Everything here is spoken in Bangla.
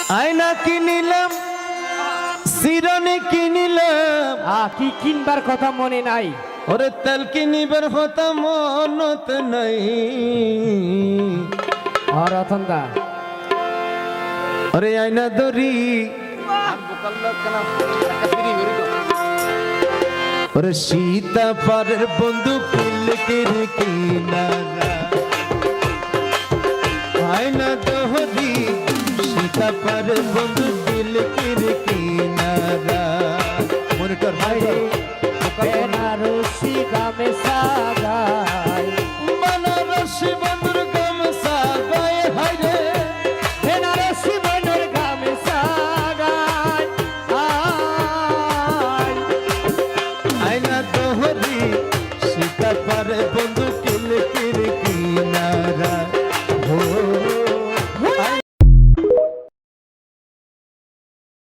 আয়না কিনিলাম শিরনে কিনিলাম কি কিনবার কথা মনে নাই? ওরে তেল কিনিবার কথা মনত নাই। রতন দা ওরে আয়না দরি ওরে সীতা পারের বন্ধু পিলকের কিনারা আয়না দহরি সীতা পারের বন্ধু পিলকের কিনারা মনিটর ভাই বেনারসি গামেশা